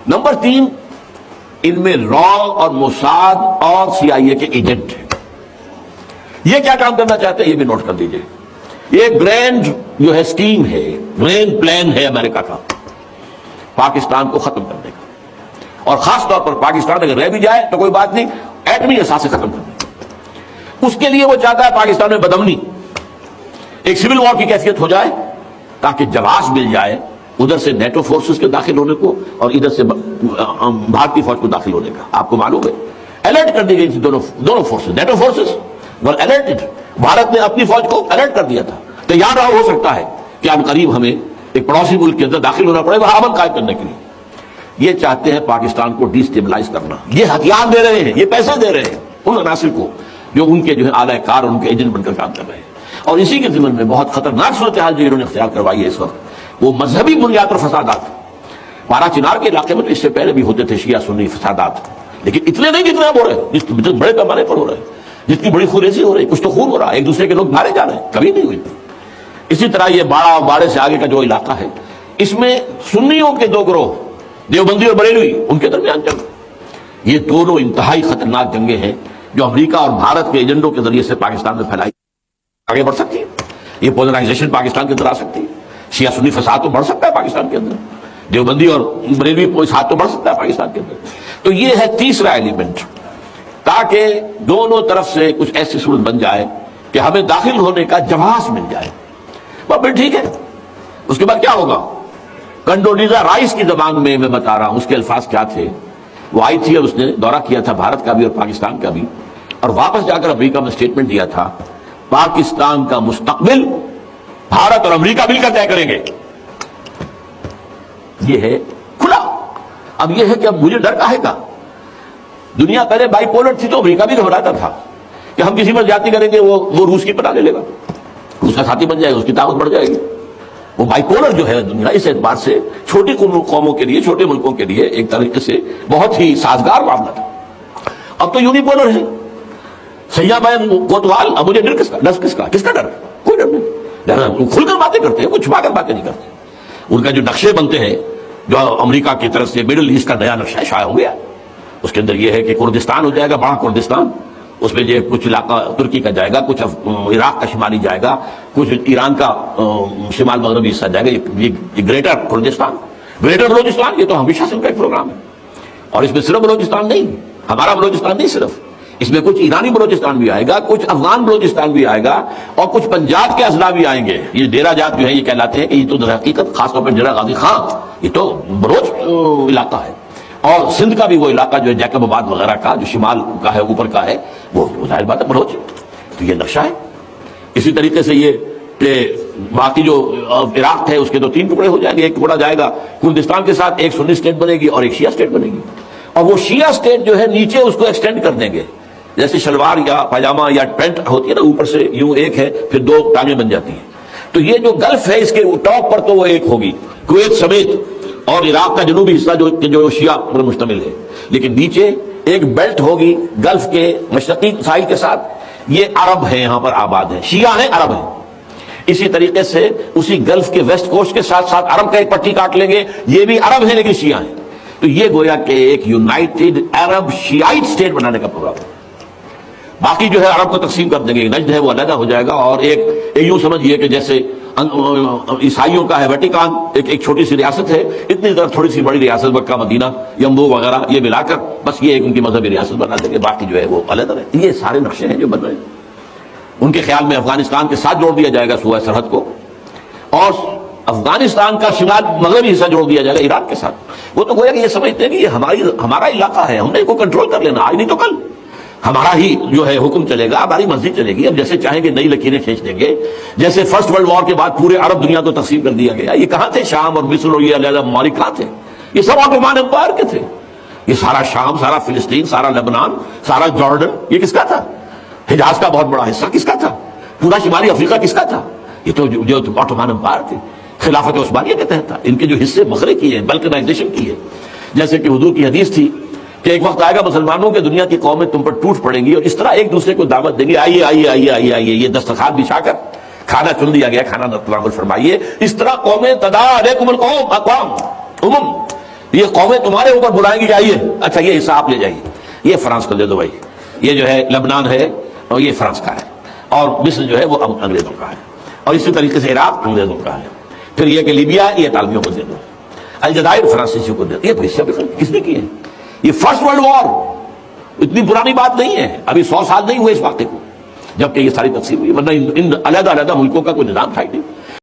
Number 3، ان میں را اور موساد اور CIA کے ایجنٹ ہیں. یہ کیا کام کرنا چاہتے ہیں یہ بھی نوٹ کر دیجئے. یہ گرینڈ جو ہے اسکیم ہے، گرینڈ پلان ہے امریکہ کا پاکستان کو ختم کرنے کا، اور خاص طور پر پاکستان اگر رہ بھی جائے تو کوئی بات نہیں، ایٹمی اثاثے ختم کرنے کا. اس کے لیے وہ چاہتا ہے پاکستان میں بدامنی، ایک سول وار کی کیفیت ہو جائے تاکہ جواز مل جائے ادھر سے نیٹو فورسز کے داخل ہونے کو اور ادھر سے بھارتی فوج کو داخل ہونے کا. آپ کو معلوم ہے الرٹ کر دی گئی تھی دونوں فورسز، نیٹو فورسز ور الرٹڈ. بھارت نے اپنی فوج کو الرٹ کر دیا تھا، تیار رہا، ہو سکتا ہے کہ اب قریب ہمیں ایک پڑوسی ملک کے اندر داخل ہونا پڑے وہاں امن قائم کرنے کے لیے. یہ چاہتے ہیں پاکستان کو ڈی سٹیبلائز کرنا. یہ ہتھیار دے رہے ہیں، یہ پیسے دے رہے ہیں ان عناصر کو جو ان کے جو ہے اعلی کار، ان کے ایجنٹ بن کر کام کر رہے ہیں. اور اسی کے ضمن میں بہت خطرناک صورتحال جو انہوں نے اختیار کروائی ہے اس وقت، وہ مذہبی بنیاد پر فسادات. پارا چنار کے علاقے میں تو اس سے پہلے بھی ہوتے تھے شیعہ سنی فسادات، لیکن اتنے نہیں جتنے اب ہو رہے ہیں، جتنے بڑے پیمانے پر ہو رہے ہیں، جتنی بڑی خوریزی ہو رہی ہے. کچھ تو خون ہو رہا ہے، ایک دوسرے کے لوگ مارے جا رہے ہیں، کبھی نہیں ہوئی. اسی طرح یہ باڑہ اور باڑے سے آگے کا جو علاقہ ہے، اس میں سنیوں کے دو گروہ، دیوبندی اور بریلوی، ان کے درمیان جنگ. یہ دونوں انتہائی خطرناک جنگیں ہیں جو امریکہ اور بھارت کے ایجنڈوں کے ذریعے سے پاکستان میں پھیلائی آگے بڑھ سکتی ہے. یہ پولرائزیشن پاکستان کے اندر آ سکتی ہے. شیعہ سنی فساد تو بڑھ سکتا ہے پاکستان کے اندر، دیوبندی اور بریلوی فساد تو بڑھ سکتا ہے پاکستان کے اندر. تو یہ ہے تیسرا ایلیمنٹ، تاکہ دونوں طرف سے کچھ ایسی صورت بن جائے کہ ہمیں داخل ہونے کا جواز مل جائے. پھر ٹھیک ہے، اس کے بعد کیا ہوگا؟ کنڈولیزا رائس کی زبان میں بتا رہا ہوں اس کے الفاظ کیا تھے. وہ آئی تھی اور اس نے دورہ کیا تھا بھارت کا بھی اور پاکستان کا بھی، اور واپس جا کر امریکہ میں اسٹیٹمنٹ دیا تھا پاکستان کا مستقبل بھارت اور امریکہ مل کر طے کریں گے. یہ ہے کھلا. اب یہ ہے کہ اب مجھے ڈر کاہے کا؟ دنیا پہلے بائی پولر تھی تو امریکہ بھی گھبراتا تھا کہ ہم کسی پر زیادتی کریں گے وہ روس کی پناہ لے لے گا، روس کا ساتھی بن جائے گا، اس کی طاقت بڑھ جائے گی. وہ بائی پولر جو ہے دنیا اس اعتبار سے چھوٹی قوموں کے لیے، چھوٹے ملکوں کے لیے ایک طریقے سے بہت ہی سازگار معاملہ تھا. اب تو یونیپولر ہے. سیاح بہن کوتوال، اب مجھے ڈر کس کا ڈر؟ کوئی ڈر نہیں. کھل کر باتیں کرتے ہیں، کچھ چھپا کر باتیں نہیں کرتے. ان کا جو نقشے بنتے ہیں جو امریکہ کی طرف سے مڈل ایسٹ کا نیا نقشہ شائع ہو گیا، اس کے اندر یہ ہے کہ کردستان ہو جائے گا، بڑا کردستان، اس میں یہ کچھ علاقہ ترکی کا جائے گا، کچھ عراق کا شمالی جائے گا، کچھ ایران کا شمال مغربی حصہ جائے گا. یہ گریٹر کردستان، گریٹر بلوچستان، یہ تو ہمیشہ سے ان کا ایک پروگرام ہے. اور اس میں صرف بلوچستان نہیں، ہمارا بلوچستان نہیں صرف، اس میں کچھ ایرانی بلوچستان بھی آئے گا، کچھ افغان بلوچستان بھی آئے گا، اور کچھ پنجاب کے اضلاع بھی آئیں گے. یہ ڈیرہ جات جو ہے یہ کہلاتے ہیں کہ یہ تو در حقیقت خاص طور پر ڈیرہ غازی خان یہ تو بلوچ علاقہ ہے. اور سندھ کا بھی وہ علاقہ جو ہے جیکب آباد وغیرہ کا جو شمال کا ہے، اوپر کا ہے، وہ ظاہر بات ہے بلوچ. تو یہ نقشہ ہے. اسی طریقے سے یہ کہ باقی جو عراق ہے اس کے تو 3 ٹکڑے ہو جائیں گے. ایک ٹکڑا جائے گا کردستان کے ساتھ، ایک سنی اسٹیٹ بنے گی اور ایک شیعہ اسٹیٹ بنے گی. اور وہ شیعہ اسٹیٹ جو ہے نیچے اس کو ایکسٹینڈ کر دیں گے، جیسے شلوار یا پاجامہ یا پینٹ ہوتی ہے نا، اوپر سے یوں ایک ہے پھر 2 ٹانگیں بن جاتی ہیں. تو یہ جو گلف ہے اس کے ٹاپ پر تو وہ ایک ہوگی کویت سمیت، اور عراق کا جنوبی حصہ جو شیعہ پر مشتمل ہے، لیکن نیچے ایک بیلٹ ہوگی گلف کے مشرقی ساحل کے ساتھ. یہ عرب ہیں، یہاں پر آباد ہیں، شیعہ ہیں، عرب ہیں. اسی طریقے سے اسی گلف کے ویسٹ کوسٹ کے ساتھ ساتھ عرب کا ایک پٹی کاٹ لیں گے، یہ بھی عرب ہیں لیکن شیعہ ہیں. تو یہ گویا کہ ایک یونائٹڈ عرب شیعائٹ اسٹیٹ بنانے کا پروگرام ہے. باقی جو ہے عرب کو تقسیم کر دیں گے، نجد ہے وہ علیحدہ ہو جائے گا، اور ایک یوں سمجھیے کہ جیسے عیسائیوں کا ہے ویٹیکان، ایک چھوٹی سی ریاست ہے، اتنی طرح تھوڑی سی بڑی ریاست مکہ مدینہ یمبو وغیرہ یہ ملا کر بس یہ ایک ان کی مذہبی ریاست بنا دیں گے، باقی جو ہے وہ علیحدہ ہے. یہ سارے نقشے ہیں جو بن رہے ہیں. ان کے خیال میں افغانستان کے ساتھ جوڑ دیا جائے گا صوبہ سرحد کو، اور افغانستان کا شمال مغربی حصہ جوڑ دیا جائے گا ایران کے ساتھ. وہ تو گویا کہ یہ سمجھتے ہیں کہ یہ ہمارا علاقہ ہے، ہم نے اس کو کنٹرول کر لینا، آج نہیں تو کل ہمارا ہی جو ہے حکم چلے گا، ہماری مرضی چلے گی. اب جیسے چاہیں گے نئی لکیریں کھینچ دیں گے. جیسے فرسٹ ورلڈ وار کے بعد پورے عرب دنیا کو تقسیم کر دیا گیا. یہ کہاں تھے؟ شام اور مصر اور یہ علیحدہ ممالک کہاں تھے؟ یہ سب عثمانی امپائر کے تھے. یہ سارا شام، سارا فلسطین، سارا لبنان، سارا جارڈن یہ کس کا تھا؟ حجاز کا بہت بڑا حصہ کس کا تھا؟ پورا شمالی افریقہ کس کا تھا؟ یہ تو جو عثمانی امپائر تھے، خلافت عثمانیہ کے تحت تھا. ان کے جو حصے بکھرے کیے، بلکنائزیشن کی ہے. جیسے کہ حضور کی حدیث تھی کہ ایک وقت آئے گا مسلمانوں کے دنیا کی قومیں تم پر ٹوٹ پڑیں گی اور اس طرح ایک دوسرے کو دعوت دیں گے، آئیے آئیے آئیے آئیے آئیے. یہ دسترخوان بچھا کر کھانا چن دیا گیا، کھانا تناول فرمائیے. اس طرح قومیں تداعا علیکم القوم، اقوام، یہ قومیں تمہارے اوپر بلائیں گی جائیے، اچھا یہ حصہ آپ لے جائیے، یہ فرانس کو دے دو بھائی، یہ جو ہے لبنان ہے اور یہ فرانس کا ہے، اور مصر جو ہے وہ انگریزوں کا ہے، اور اسی طریقے سے عراق انگریزوں کا ہے، پھر یہ کہ لیبیا یہ اطالویوں کو دے دو، الجزائر فرانسیسیوں کو دے دو۔ یہ حصہ کس نے کیے؟ یہ فرسٹ ورلڈ وار اتنی پرانی بات نہیں ہے، ابھی 100 سال نہیں ہوئے اس واقعے کو جبکہ یہ ساری تقسیم ہوئی، ورنہ ان علیحدہ علیحدہ ملکوں کا کوئی نظام تھا ہی نہیں۔